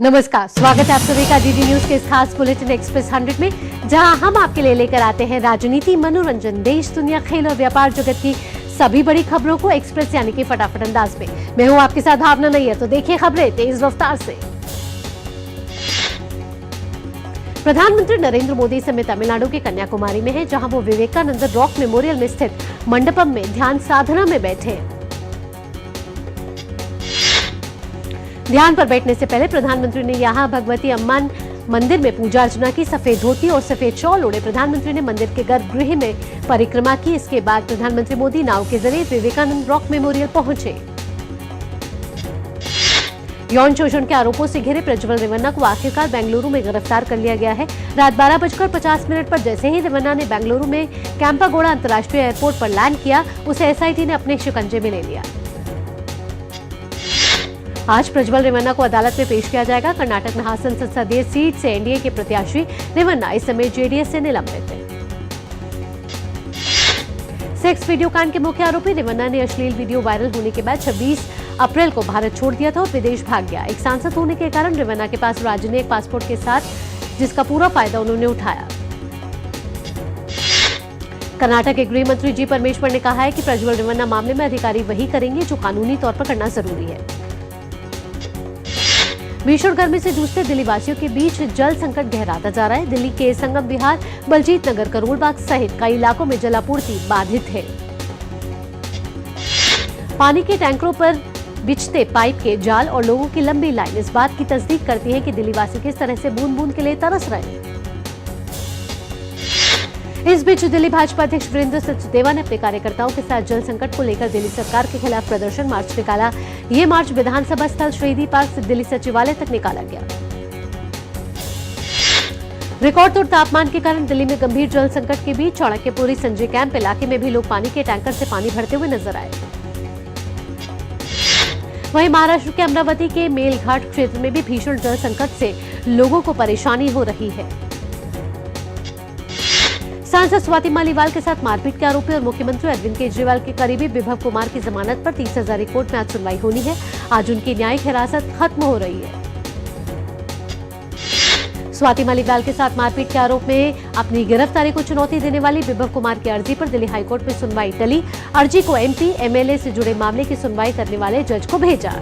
नमस्कार, स्वागत है आप सभी का डीडी न्यूज के इस खास बुलेटिन एक्सप्रेस 100 में, जहां हम आपके लिए लेकर आते हैं राजनीति, मनोरंजन, देश, दुनिया, खेल और व्यापार जगत की सभी बड़ी खबरों को एक्सप्रेस यानी कि फटाफट अंदाज में। मैं हूं आपके साथ भावना नहीं है, तो देखिए खबरें तेज रफ्तार से। प्रधानमंत्री नरेंद्र मोदी इस समय तमिलनाडु के कन्याकुमारी में हैं, जहां वो विवेकानंद रॉक मेमोरियल में स्थित मंडपम में ध्यान साधना में बैठे हैं। ध्यान पर बैठने से पहले प्रधानमंत्री ने यहां भगवती अम्मान मंदिर में पूजा अर्चना की। सफेद धोती और सफेद शॉल ओढ़े प्रधानमंत्री ने मंदिर के गर्भगृह में परिक्रमा की। इसके बाद प्रधानमंत्री मोदी नाव के जरिए विवेकानंद रॉक मेमोरियल पहुंचे। यौन शोषण के आरोपों से घिरे प्रज्वल रेवन्ना को आखिरकार बेंगलुरु में गिरफ्तार कर लिया गया है। रात 12:50 पर जैसे ही रेवन्ना ने बेंगलुरु में कैंपागोड़ा अंतर्राष्ट्रीय एयरपोर्ट पर लैंड किया, उसे एसआईटी ने अपने शिकंजे में ले लिया। आज प्रज्वल रेवन्ना को अदालत में पेश किया जाएगा। कर्नाटक में हासन संसदीय सीट से एनडीए के प्रत्याशी रेवन्ना इस समय जेडीएस से निलंबित है। सेक्स वीडियो कांड के मुख्य आरोपी रेवन्ना ने अश्लील वीडियो वायरल होने के बाद 26 अप्रैल को भारत छोड़ दिया था और विदेश भाग गया। एक सांसद होने के कारण रेवन्ना के पास राजनयिक पासपोर्ट के साथ, जिसका पूरा फायदा उन्होंने उठाया। कर्नाटक के गृह मंत्री जी परमेश्वर ने कहा है कि प्रज्वल रेवन्ना मामले में अधिकारी वही करेंगे जो कानूनी तौर पर करना जरूरी है। भीषण गर्मी से जूझते दिल्ली वासियों के बीच जल संकट गहराता जा रहा है। दिल्ली के संगम विहार, बलजीत नगर, करोलबाग सहित कई इलाकों में जलापूर्ति बाधित है। पानी के टैंकरों पर बिछते पाइप के जाल और लोगों की लंबी लाइन इस बात की तस्दीक करती है कि दिल्ली वासी किस तरह से बूंद बूंद के लिए तरस रहे हैं। इस बीच दिल्ली भाजपा अध्यक्ष वीरेंद्र सचदेवा ने अपने कार्यकर्ताओं के साथ जल संकट को लेकर दिल्ली सरकार के खिलाफ प्रदर्शन मार्च निकाला। ये मार्च विधानसभा स्थल श्रीदी पार्क से दिल्ली सचिवालय तक निकाला गया। रिकॉर्ड तोड़ तापमान के कारण दिल्ली में गंभीर जल संकट के बीच चाणक्यपुरी संजय कैंप इलाके में भी लोग पानी के टैंकर से पानी भरते हुए नजर आए। वहीं महाराष्ट्र के अमरावती के मेलघाट क्षेत्र में भी भीषण जल संकट से लोगों को परेशानी हो रही है। सांसद स्वाति मालीवाल के साथ मारपीट के आरोपी और मुख्यमंत्री अरविंद केजरीवाल के करीबी विभव कुमार की जमानत पर 30,000 कोर्ट में आज सुनवाई होनी है। आज उनकी न्यायिक हिरासत खत्म हो रही है। स्वाति मालीवाल के साथ मारपीट के आरोप में अपनी गिरफ्तारी को चुनौती देने वाली विभव कुमार की अर्जी पर दिल्ली हाईकोर्ट में सुनवाई टली। अर्जी को एमपी एमएलए से जुड़े मामले की सुनवाई करने वाले जज को भेजा।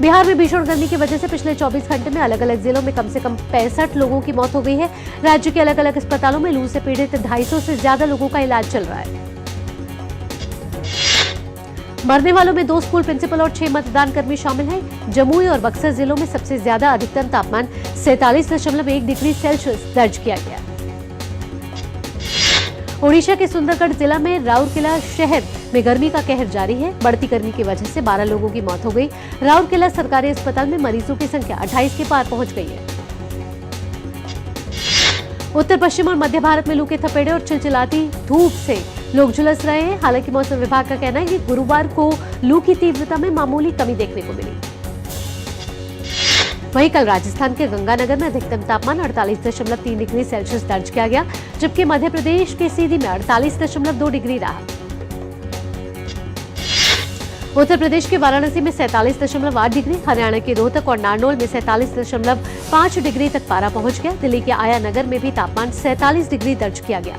बिहार में भीषण गर्मी की वजह से पिछले 24 घंटे में अलग अलग जिलों में कम से कम 65 लोगों की मौत हो गई है। राज्य के अलग अलग अस्पतालों में लू से पीड़ित 250 से ज्यादा लोगों का इलाज चल रहा है। मरने वालों में 2 स्कूल प्रिंसिपल और 6 मतदान कर्मी शामिल हैं। जमुई और बक्सर जिलों में सबसे ज्यादा अधिकतम तापमान 47.1 डिग्री सेल्सियस दर्ज किया गया। ओडिशा के सुंदरगढ़ जिला में राउरकेला शहर में गर्मी का कहर जारी है। बढ़ती गर्मी की वजह से 12 लोगों की मौत हो गई। राउरकेला सरकारी अस्पताल में मरीजों की संख्या 28 के पार पहुंच गई है। उत्तर पश्चिम और मध्य भारत में लू के थपेड़े और चिलचिलाती धूप से लोग झुलस रहे हैं। हालांकि मौसम विभाग का कहना है कि गुरुवार को लू की तीव्रता में मामूली कमी देखने को मिली। वहीं कल राजस्थान के गंगानगर में अधिकतम तापमान 48.3 डिग्री सेल्सियस दर्ज किया गया, जबकि मध्य प्रदेश के सीधी में 48.2 डिग्री रहा। उत्तर प्रदेश के वाराणसी में 47.8 डिग्री, हरियाणा के रोहतक और नारनौल में 47.5 डिग्री तक पारा पहुंच गया। दिल्ली के आया नगर में भी तापमान 47 डिग्री दर्ज किया गया।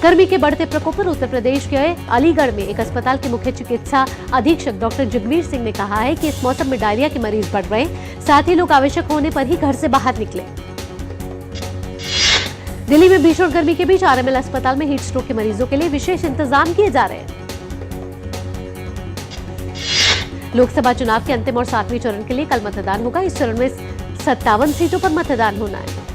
गर्मी के बढ़ते प्रकोप पर उत्तर प्रदेश के अलीगढ़ में एक अस्पताल के मुख्य चिकित्सा अधीक्षक डॉक्टर जगवीर सिंह ने कहा है कि इस मौसम में डायरिया के मरीज बढ़ रहे हैं, साथ ही लोग आवश्यक होने पर ही घर से बाहर निकले। दिल्ली में भीषण गर्मी के बीच आरएमएल अस्पताल में हीट स्ट्रोक के मरीजों के लिए विशेष इंतजाम किए जा रहे हैं। लोकसभा चुनाव के अंतिम और 7वें चरण के लिए कल मतदान होगा। इस चरण में 57 सीटों पर मतदान होना है।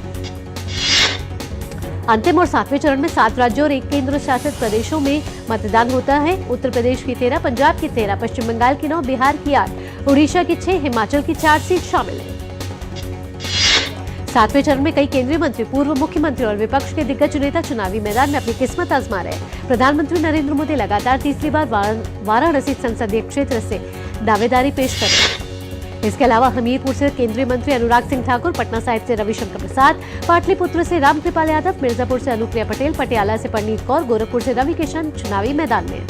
अंतिम और 7वें चरण में 7 राज्यों और 1 केंद्र शासित प्रदेशों में मतदान होता है। उत्तर प्रदेश की 13, पंजाब की 13, पश्चिम बंगाल की 9, बिहार की 8, उड़ीसा की 6, हिमाचल की 4 सीट शामिल है। 7वें चरण में कई केंद्रीय मंत्री, पूर्व मुख्यमंत्री और विपक्ष के दिग्गज नेता चुनावी मैदान में अपनी किस्मत आजमा रहे हैं। प्रधानमंत्री नरेंद्र मोदी लगातार तीसरी बार वाराणसी संसदीय क्षेत्र से दावेदारी पेश कर रहे हैं। इसके अलावा हमीरपुर से केंद्रीय मंत्री अनुराग सिंह ठाकुर, पटना साहिब से रविशंकर प्रसाद, पाटलिपुत्र से रामकृपाल यादव, मिर्जापुर से अनुप्रिया पटेल, पटियाला से परनीत कौर, गोरखपुर से रवि किशन चुनावी मैदान में।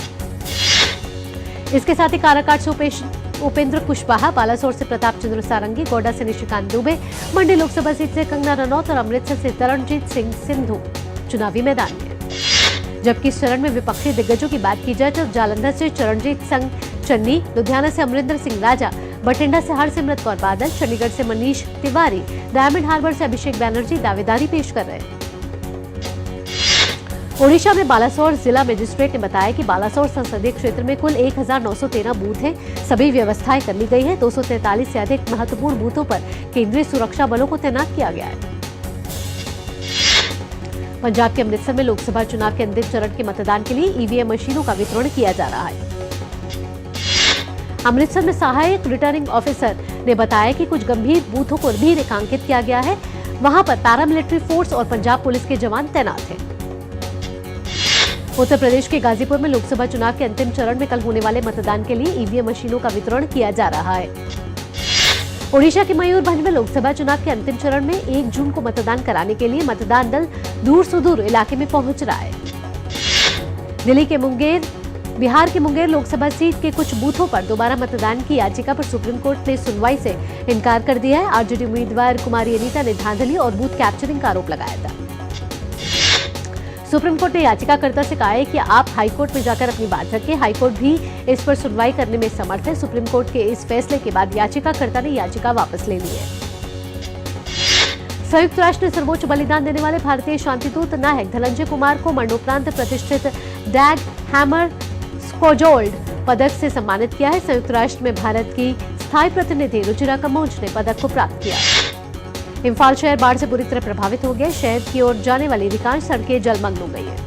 इसके साथ ही काराकाट से उपेंद्र कुशवाहा, बालासोर से प्रताप चंद्र सारंगी, गोड्डा से निशिकांत दुबे, मंडी लोकसभा सीट से कंगना रनौत और अमृतसर से तरणजीत सिंह सिंधु चुनावी मैदान में। जबकि इस चरण में विपक्षी दिग्गजों की बात की जाए तो जालंधर से चरणजीत सिंह चन्नी, लुधियाना से अमरिंदर सिंह राजा, बठिंडा से हरसिमरत कौर बादल, चंडीगढ़ से मनीष तिवारी, डायमंड हार्बर से अभिषेक बैनर्जी दावेदारी पेश कर रहे हैं। ओडिशा में बालासोर जिला मजिस्ट्रेट ने बताया कि बालासोर संसदीय क्षेत्र में कुल 1913 बूथ हैं। सभी व्यवस्थाएं कर ली गई है। 243 से अधिक महत्वपूर्ण बूथों पर केंद्रीय सुरक्षा बलों को तैनात किया गया है। पंजाब के अमृतसर में लोकसभा चुनाव के अंतिम चरण के मतदान के लिए ईवीएम मशीनों का वितरण किया जा रहा है। अमृतसर में सहायक रिटर्निंग ऑफिसर ने बताया कि कुछ गंभीर बूथों को भी रेखांकित किया गया है। वहां पर पैरामिलिट्री फोर्स और पंजाब पुलिस के जवान तैनात हैं। उत्तर प्रदेश के गाजीपुर में लोकसभा चुनाव के अंतिम चरण में कल होने वाले मतदान के लिए ईवीएम मशीनों का वितरण किया जा रहा है। ओडिशा के मयूरभंज में लोकसभा चुनाव के अंतिम चरण में 1 जून को मतदान कराने के लिए मतदान दल दूर सुदूर इलाके में पहुंच रहा है। बिहार के मुंगेर लोकसभा सीट के कुछ बूथों पर दोबारा मतदान की याचिका पर सुप्रीम कोर्ट ने सुनवाई से इनकार कर दिया है। आरजेडी उम्मीदवार कुमारी अनीता ने धांधली और बूथ कैप्चरिंग का आरोप लगाया था। सुप्रीम कोर्ट ने याचिकाकर्ता से कहा है कि आप हाईकोर्ट में जाकर अपनी बात रखें। हाईकोर्ट भी इस पर सुनवाई करने में समर्थ है। सुप्रीम कोर्ट के इस फैसले के बाद याचिकाकर्ता ने याचिका वापस ले ली है। संयुक्त राष्ट्र ने सर्वोच्च बलिदान देने वाले भारतीय शांतिदूत नायक धनंजय कुमार को मरणोपरांत प्रतिष्ठित डैग हैमर स्क्वाड्रोल्ड पदक से सम्मानित किया है। संयुक्त राष्ट्र में भारत की स्थायी प्रतिनिधि रुचिरा कम्बोज ने पदक को प्राप्त किया। इम्फाल शहर बाढ़ से बुरी तरह प्रभावित हो गया। शहर की ओर जाने वाली अधिकांश सड़कें जलमग्न हो गई हैं।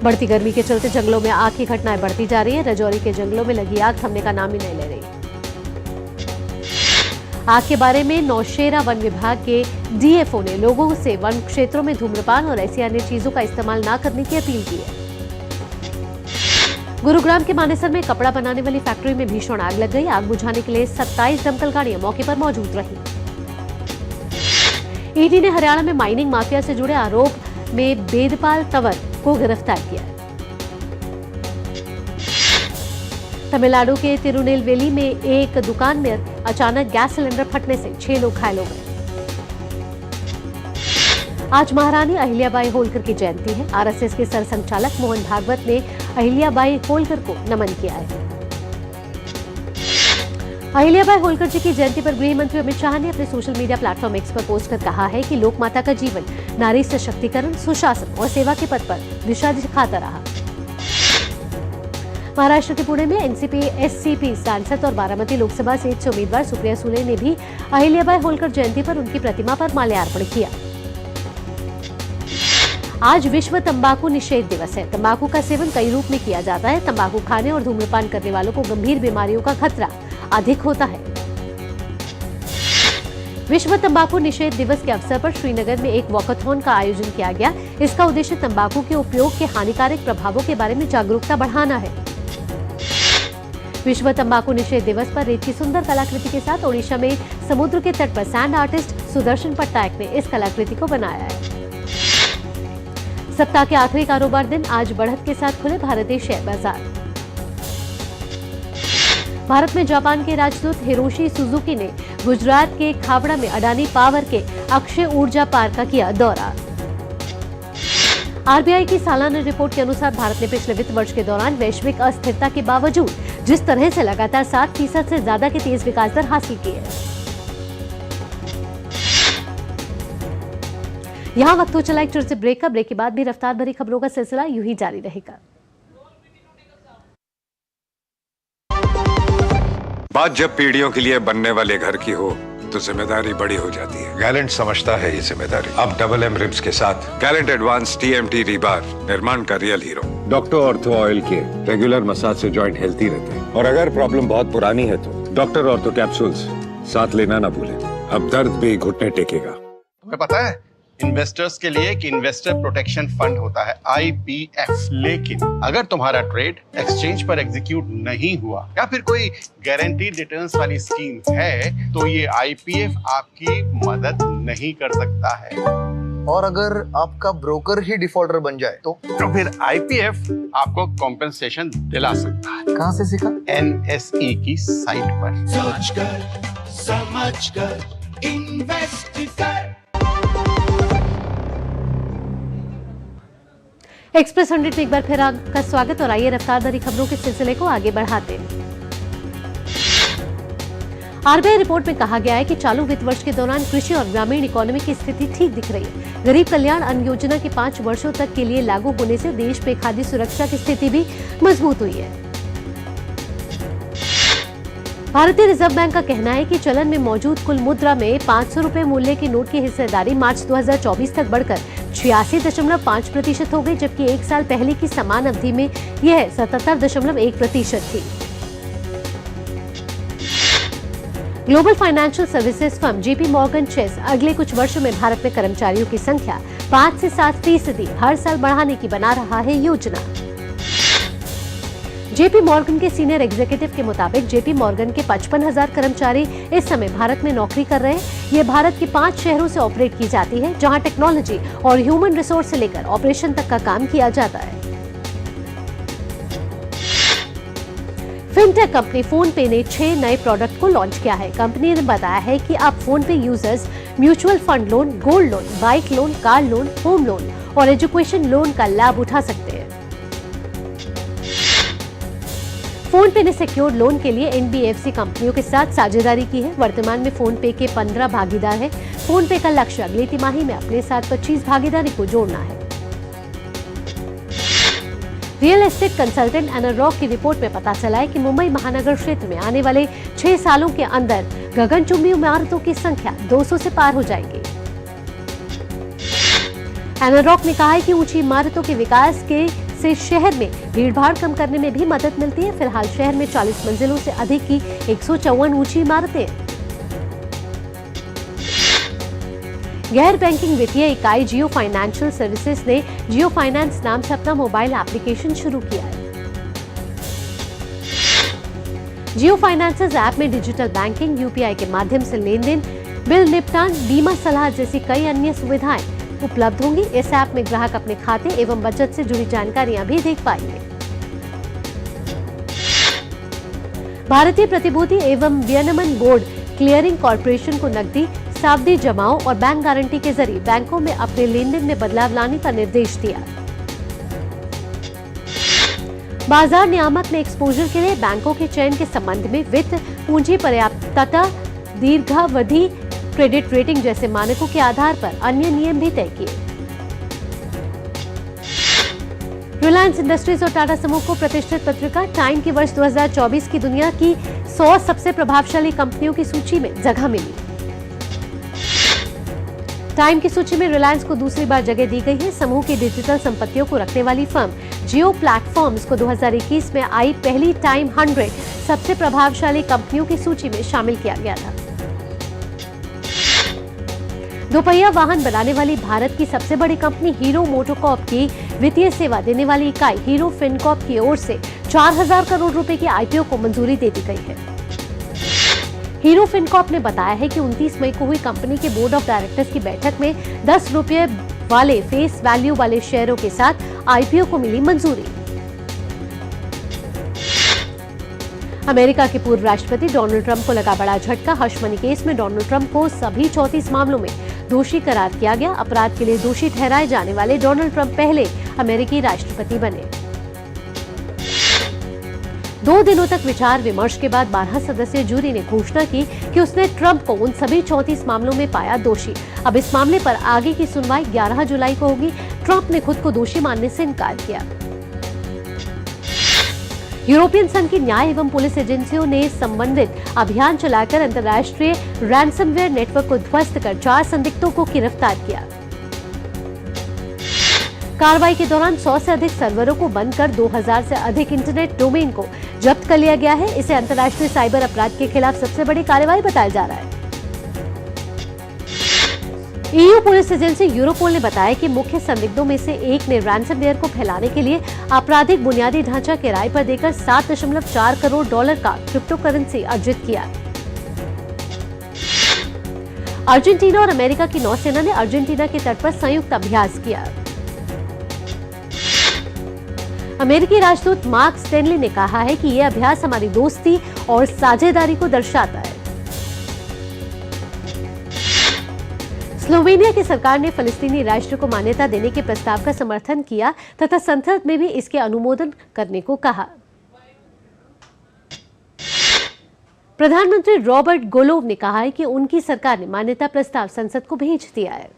बढ़ती गर्मी के चलते जंगलों में आग की घटनाएं बढ़ती जा रही है। राजौरी के जंगलों में लगी आग थमने का नाम ही नहीं ले रही। आग के बारे में नौशेरा वन विभाग के डीएफओ ने लोगों से वन क्षेत्रों में धूम्रपान और ऐसी अन्य चीजों का इस्तेमाल न करने की अपील की है। गुरुग्राम के मानेसर में कपड़ा बनाने वाली फैक्ट्री में भीषण आग लग गई। आग बुझाने के लिए 27 दमकल गाड़ियां मौके पर मौजूद रही। ईडी ने हरियाणा में माइनिंग माफिया से जुड़े आरोप में बेदपाल तंवर को गिरफ्तार किया। तमिलनाडु के तिरुनेलवेली में एक दुकान में अचानक गैस सिलेंडर फटने से 6 लोग घायल हो गए। आज महारानी अहिल्याबाई होलकर की जयंती है। आरएसएस के सरसंघचालक मोहन भागवत ने अहिल्याबाई होलकर को नमन किया है। अहिल्याबाई होलकर जी की जयंती पर गृह मंत्री अमित शाह ने अपने सोशल मीडिया प्लेटफॉर्म एक्स पर पोस्ट कर कहा है कि लोक माता का जीवन नारी सशक्तिकरण, सुशासन और सेवा के पथ पर दिशा दिखाता रहा। महाराष्ट्र के पुणे में एनसीपी एससीपी सांसद और बारामती लोकसभा सीट से उम्मीदवार सुप्रिया सुले ने भी अहिल्याबाई होलकर जयंती पर उनकी प्रतिमा पर माल्यार्पण किया। आज विश्व तंबाकू निषेध दिवस है। तंबाकू का सेवन कई रूप में किया जाता है। तंबाकू खाने और धूम्रपान करने वालों को गंभीर बीमारियों का खतरा अधिक होता है। विश्व तंबाकू निषेध दिवस के अवसर पर श्रीनगर में एक वॉकथॉन का आयोजन किया गया। इसका उद्देश्य तंबाकू के उपयोग के हानिकारक प्रभावों के बारे में जागरूकता बढ़ाना है। विश्व तंबाकू निषेध दिवस पर रेत की सुंदर कलाकृति के साथ ओडिशा में समुद्र के तट पर सैंड आर्टिस्ट सुदर्शन पट्टायक ने इस कलाकृति को बनाया है। सप्ताह के आखिरी कारोबार दिन आज बढ़त के साथ खुले भारतीय शेयर बाजार। भारत में जापान के राजदूत हिरोशी सुजुकी ने गुजरात के खावड़ा में अडानी पावर के अक्षय ऊर्जा पार्क का किया दौरा। आरबीआई की सालाना रिपोर्ट के अनुसार भारत ने पिछले वित्त वर्ष के दौरान वैश्विक अस्थिरता के बावजूद जिस तरह से लगातार 7% से ज्यादा की तेज विकास दर हासिल की है। यहाँ वक्त हो चला एक छोटे से ब्रेक का। ब्रेक के बाद भी रफ्तार भरी खबरों का सिलसिला यूं ही जारी रहेगा। बात जब पीढ़ियों के लिए बनने वाले घर की हो तो जिम्मेदारी बड़ी हो जाती है। गैलेंट समझता है ये जिम्मेदारी। अब डबल एम रिब्स के साथ गैलेंट एडवांस टीएमटी रिबार निर्माण का real hero. Doctor ortho oil के रेगुलर मसाज से जॉइंट हेल्थी रहते हैं। और अगर प्रॉब्लम बहुत पुरानी है तो डॉक्टर ऑर्थो कैप्सूल्स साथ लेना ना भूलें। अब दर्द भी घुटने टेकेगा। तुम्हें पता है इन्वेस्टर्स के लिए एक इन्वेस्टर प्रोटेक्शन फंड होता है IPF। लेकिन अगर तुम्हारा ट्रेड एक्सचेंज पर एग्जीक्यूट नहीं हुआ या फिर कोई गारंटीड रिटर्न्स वाली स्कीम है तो ये IPF आपकी मदद नहीं कर सकता है। और अगर आपका ब्रोकर ही डिफॉल्टर बन जाए तो फिर आईपीएफ आपको कॉम्पेंसेशन दिला सकता है। कहाँ से सीखा? एनएसई की साइट पर। सोचकर समझकर इन्वेस्ट कर। एक्सप्रेस 100 में एक बार फिर आपका स्वागत और आइए रफ्तार भरी खबरों के सिलसिले को आगे बढ़ाते हैं। आरबीआई रिपोर्ट में कहा गया है कि चालू वित्त वर्ष के दौरान कृषि और ग्रामीण इकोनॉमी की स्थिति ठीक दिख रही है। गरीब कल्याण अन्न योजना के 5 वर्षों तक के लिए लागू होने से देश में खाद्य सुरक्षा की स्थिति भी मजबूत हुई है। भारतीय रिजर्व बैंक का कहना है कि चलन में मौजूद कुल मुद्रा में 500 रुपए मूल्य के नोट की हिस्सेदारी मार्च 2024 तक बढ़कर 86.5% हो गई, जबकि एक साल पहले की समान अवधि में यह 77.1% थी। Global financial services firm JP Morgan Chase अगले कुछ वर्षों में भारत में कर्मचारियों की संख्या 5 से 7% हर साल बढ़ाने की बना रहा है योजना। जेपी मॉर्गन के सीनियर एग्जीक्यूटिव के मुताबिक जेपी मॉर्गन के 55,000 कर्मचारी इस समय भारत में नौकरी कर रहे हैं। ये भारत के 5 शहरों से ऑपरेट की जाती है, जहां टेक्नोलॉजी और ह्यूमन रिसोर्स से लेकर ऑपरेशन तक का काम किया जाता है। फिनटेक कंपनी फोन पे ने 6 नए प्रोडक्ट को लॉन्च किया है। कंपनी ने बताया है कि आप फोन पे users mutual fund loan, gold loan, bike loan, car loan, home loan और एजुकेशन लोन का लाभ उठा सकते हैं। फोन पे ने सिक्योर लोन के लिए एनबीएफसी कंपनियों के साथ साझेदारी की है। वर्तमान में फोन पे के 15 भागीदार हैं। फोन पे का लक्ष्य अगली तिमाही में अपने साथ 25 भागीदारी को जोड़ना है। रियल एस्टेट कंसल्टेंट एनारॉक की रिपोर्ट में पता चला है कि मुंबई महानगर क्षेत्र में आने वाले 6 सालों के अंदर गगनचुंबी इमारतों की संख्या 200 से पार हो जाएगी। एनारॉक ने कहा है कि ऊंची इमारतों के विकास से शहर में भीड़भाड़ कम करने में भी मदद मिलती है। फिलहाल शहर में 40 मंजिलों से अधिक की 154 ऊंची इमारतें हैं। गैर बैंकिंग वित्तीय इकाई जियो फाइनेंशियल सर्विसेज ने जियो फाइनेंस नाम से अपना मोबाइल एप्लीकेशन शुरू किया है। जियो फाइनेंसेस ऐप में डिजिटल बैंकिंग, यूपीआई के माध्यम से लेन-देन, बिल निपटान, बीमा सलाह जैसी कई अन्य सुविधाएं उपलब्ध होंगी। इस ऐप में ग्राहक अपने खाते एवं बचत से जुड़ी जानकारियां भी देख पाएंगे। भारतीय प्रतिभूति एवं विनिमय बोर्ड क्लियरिंग कॉर्पोरेशन को नकदी, सावधि जमाओं और बैंक गारंटी के जरिए बैंकों में अपने लेनदेन में बदलाव लाने का निर्देश दिया। बाजार नियामक ने एक्सपोजर के लिए बैंकों के चयन के संबंध में वित्त, पूंजी पर्याप्तता, दीर्घावधि क्रेडिट रेटिंग जैसे मानकों के आधार पर अन्य नियम भी तय किए। रिलायंस इंडस्ट्रीज और टाटा समूह को प्रतिष्ठित पत्रिका टाइम की वर्ष 2024 की दुनिया की 100 सबसे प्रभावशाली कंपनियों की सूची में जगह मिली। टाइम की सूची में रिलायंस को दूसरी बार जगह दी गई है। समूह की डिजिटल संपत्तियों को रखने वाली फर्म जियो प्लेटफॉर्म्स को 2021 में आई पहली टाइम 100 सबसे प्रभावशाली कंपनियों की सूची में शामिल किया गया था। दोपहिया वाहन बनाने वाली भारत की सबसे बड़ी कंपनी हीरो मोटोकॉर्प की वित्तीय सेवा देने वाली इकाई हीरो फिनकॉर्प की ओर से 4,000 करोड़ रुपए की आईपीओ को मंजूरी दे दी गई है। हीरो फिनकॉर्प ने बताया है कि 29 मई को हुई कंपनी के बोर्ड ऑफ डायरेक्टर्स की बैठक में 10 रुपये वाले फेस वैल्यू वाले शेयरों के साथ आईपीओ को मिली मंजूरी। अमेरिका के पूर्व राष्ट्रपति डोनाल्ड ट्रंप को लगा बड़ा झटका। हश मनी केस में डोनाल्ड ट्रंप को सभी 34 मामलों में दोषी करार किया गया। अपराध के लिए दोषी ठहराए जाने वाले डोनाल्ड ट्रंप पहले अमेरिकी राष्ट्रपति बने। 2 दिनों तक विचार विमर्श के बाद 12 सदस्यीय जूरी ने घोषणा की कि उसने ट्रंप को उन सभी 34 मामलों में पाया दोषी। अब इस मामले पर आगे की सुनवाई 11 जुलाई को होगी। ट्रंप ने खुद को दोषी मानने से इनकार किया। यूरोपियन संघ की न्याय एवं पुलिस एजेंसियों ने संबंधित अभियान चलाकर अंतर्राष्ट्रीय रैंसमवेयर नेटवर्क को ध्वस्त कर 4 संदिग्धों को गिरफ्तार किया। कार्रवाई के दौरान 100 से अधिक सर्वरों को बंद कर 2000 से अधिक इंटरनेट डोमेन को जब्त कर लिया गया है। इसे अंतर्राष्ट्रीय साइबर अपराध के खिलाफ सबसे बड़ी कार्रवाई बताया जा रहा है। ईयू पुलिस एजेंसी यूरोपोल ने बताया कि मुख्य संदिग्धों में से एक ने रैंसमवेयर को फैलाने के लिए आपराधिक बुनियादी ढांचा किराए पर देकर $7.4 करोड़ का क्रिप्टो करेंसी अर्जित किया। अर्जेंटीना और अमेरिका की नौसेना ने अर्जेंटीना के तट पर संयुक्त अभ्यास किया। अमेरिकी राजदूत मार्क स्टेनली ने कहा है कि यह अभ्यास हमारी दोस्ती और साझेदारी को दर्शाता है। स्लोवेनिया की सरकार ने फलस्तीनी राष्ट्र को मान्यता देने के प्रस्ताव का समर्थन किया तथा संसद में भी इसके अनुमोदन करने को कहा। प्रधानमंत्री रॉबर्ट गोलोव ने कहा है कि उनकी सरकार ने मान्यता प्रस्ताव संसद को भेज दिया है।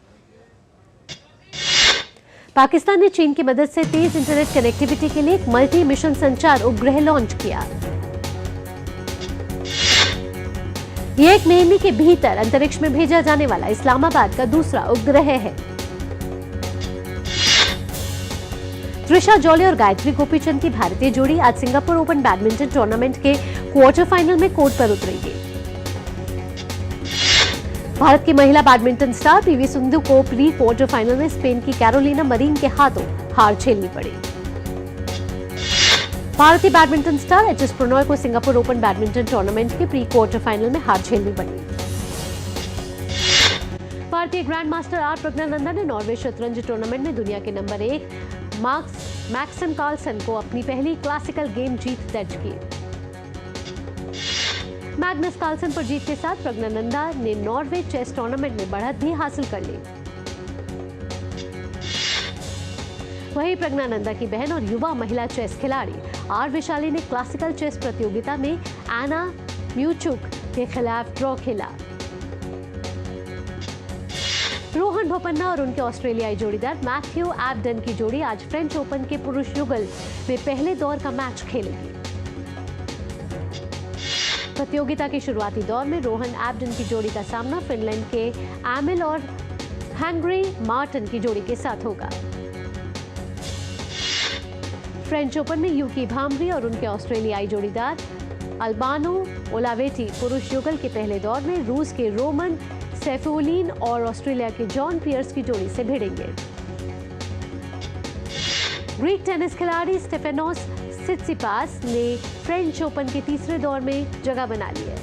पाकिस्तान ने चीन की मदद से तेज इंटरनेट कनेक्टिविटी के लिए एक मल्टी मिशन संचार उपग्रह लॉन्च किया। यह 1 महीने के भीतर अंतरिक्ष में भेजा जाने वाला इस्लामाबाद का दूसरा उपग्रह है। त्रिशा जॉली और गायत्री गोपीचंद की भारतीय जोड़ी आज सिंगापुर ओपन बैडमिंटन टूर्नामेंट के क्वार्टर फाइनल में कोर्ट पर उतरेगी। भारत की महिला बैडमिंटन स्टार पीवी सिंधु को प्री क्वार्टर फाइनल में स्पेन की कैरोलिना मरीन के हाथों हार झेलनी पड़ी। भारतीय बैडमिंटन स्टार एचएस प्रणॉय को सिंगापुर ओपन बैडमिंटन टूर्नामेंट के प्री क्वार्टर फाइनल में हार झेलनी पड़ी। भारतीय ग्रैंड मास्टर आर प्रज्ञानंदा ने नॉर्वे शतरंज टूर्नामेंट में दुनिया के नंबर 1 मैग्नस कार्लसन को अपनी पहली क्लासिकल गेम जीत दर्ज की। मैग्नस कार्लसन पर जीत के साथ प्रज्ञानंदा ने नॉर्वे चेस टूर्नामेंट में बढ़त भी हासिल कर ली। वहीं प्रज्ञानंदा की बहन और युवा महिला चेस खिलाड़ी आर विशाली ने क्लासिकल चेस प्रतियोगिता में एना म्यूचुक के खिलाफ ड्रॉ खेला। रोहन बोपन्ना और उनके ऑस्ट्रेलियाई जोड़ीदार मैथ्यू एबडन की जोड़ी आज फ्रेंच ओपन के पुरुष युगल में पहले दौर का मैच खेलेगी। प्रतियोगिता के शुरुआती दौर में रोहन एबडन की जोड़ी का सामना फिनलैंड के एमिल और हैंगरी मार्टिन की जोड़ी के साथ होगा। फ्रेंच ओपन में यूकी भाम्री और उनके ऑस्ट्रेलियाई जोड़ीदार अल्बानो ओलावेटी पुरुष युगल के पहले दौर में रूस के रोमन सेफोलिन और ऑस्ट्रेलिया के जॉन पियर्स की जोड़ी से भिड़ेंगे। ग्रीक टेनिस खिलाड़ी स्टेफेनोस सित्सिपास ने फ्रेंच ओपन के तीसरे दौर में जगह बना ली है।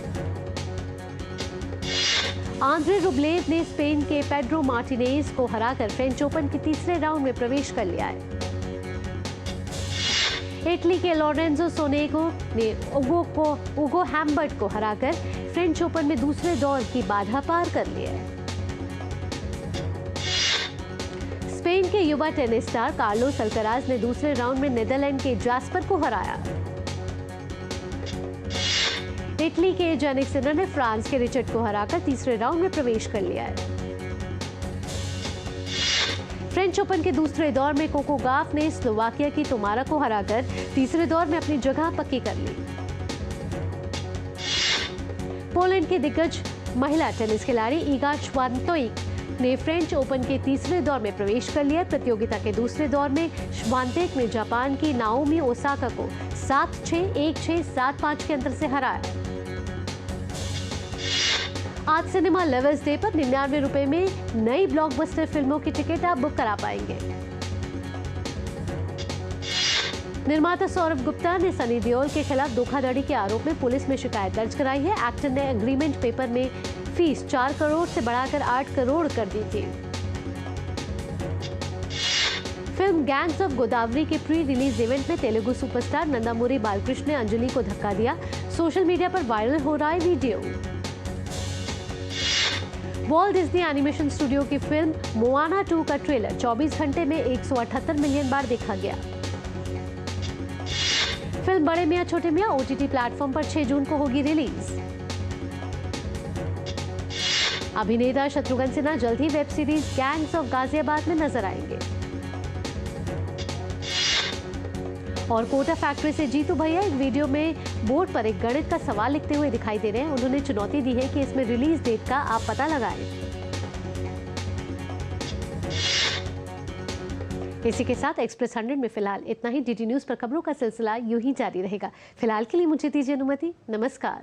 आंद्रे रुब्लेव ने स्पेन के पेड्रो मार्टिनेज को हराकर फ्रेंच ओपन के तीसरे राउंड में प्रवेश कर लिया है। इटली के लोरेंजो सोनेगो ने उगो हैम्बर्ट को हराकर फ्रेंच ओपन में दूसरे दौर की बाधा पार कर ली है। स्पेन के युवा टेनिस स्टार कार्लोस अल्कराज ने दूसरे राउंड में नीदरलैंड के जास्पर को हराया। इटली के जेनिक सिनर ने फ्रांस के रिचर्ड को हराकर तीसरे राउंड में प्रवेश कर लिया है। फ्रेंच ओपन के दूसरे दौर में कोको गाफ ने स्लोवाकिया की तोमारा को हराकर तीसरे दौर में अपनी जगह पक्की कर ली। पोलैंड के दिग्गज महिला टेनिस खिलाड़ी इगा श्वांतेक ने फ्रेंच ओपन के तीसरे दौर में प्रवेश कर लिया। प्रतियोगिता के दूसरे दौर में श्वांतेक ने जापान की नाओमी ओसाका को 7-6, 1-6, 7-5 के अंतर से हराया। आज सिनेमा लवर्स डे पर 99 रुपए में नई ब्लॉकबस्टर फिल्मों की टिकट आप बुक करा पाएंगे। निर्माता सौरभ गुप्ता ने सनी देओल के खिलाफ धोखाधड़ी के आरोप में पुलिस में शिकायत दर्ज कराई है। एक्टर ने एग्रीमेंट पेपर में फीस 4 करोड़ से बढ़ाकर 8 करोड़ कर दी थी। फिल्म गैंग्स ऑफ गोदावरी के प्री रिलीज इवेंट में तेलुगु सुपरस्टार नंदामुरी बालकृष्ण ने अंजलि को धक्का दिया। सोशल मीडिया पर वायरल हो रहा है video. Walt Disney animation studio की फिल्म मोआना 2 का ट्रेलर 24 घंटे में 178 मिलियन बार देखा गया। फिल्म बड़े मियां छोटे मियां ओटीटी प्लेटफॉर्म पर 6 जून को होगी रिलीज। अभिनेता शत्रुघ्न सिन्हा जल्द ही web series gangs of Ghaziabad में नजर आएंगे। और कोटा फैक्ट्री से जीतू भैया एक वीडियो में बोर्ड पर एक गणित का सवाल लिखते हुए दिखाई दे रहे हैं। उन्होंने चुनौती दी है कि इसमें रिलीज डेट का आप पता लगाएं। इसी के साथ एक्सप्रेस 100 में फिलहाल इतना ही। डीडी न्यूज पर खबरों का सिलसिला यूं ही जारी रहेगा। फिलहाल के लिए मुझे दीजिए अनुमति। नमस्कार।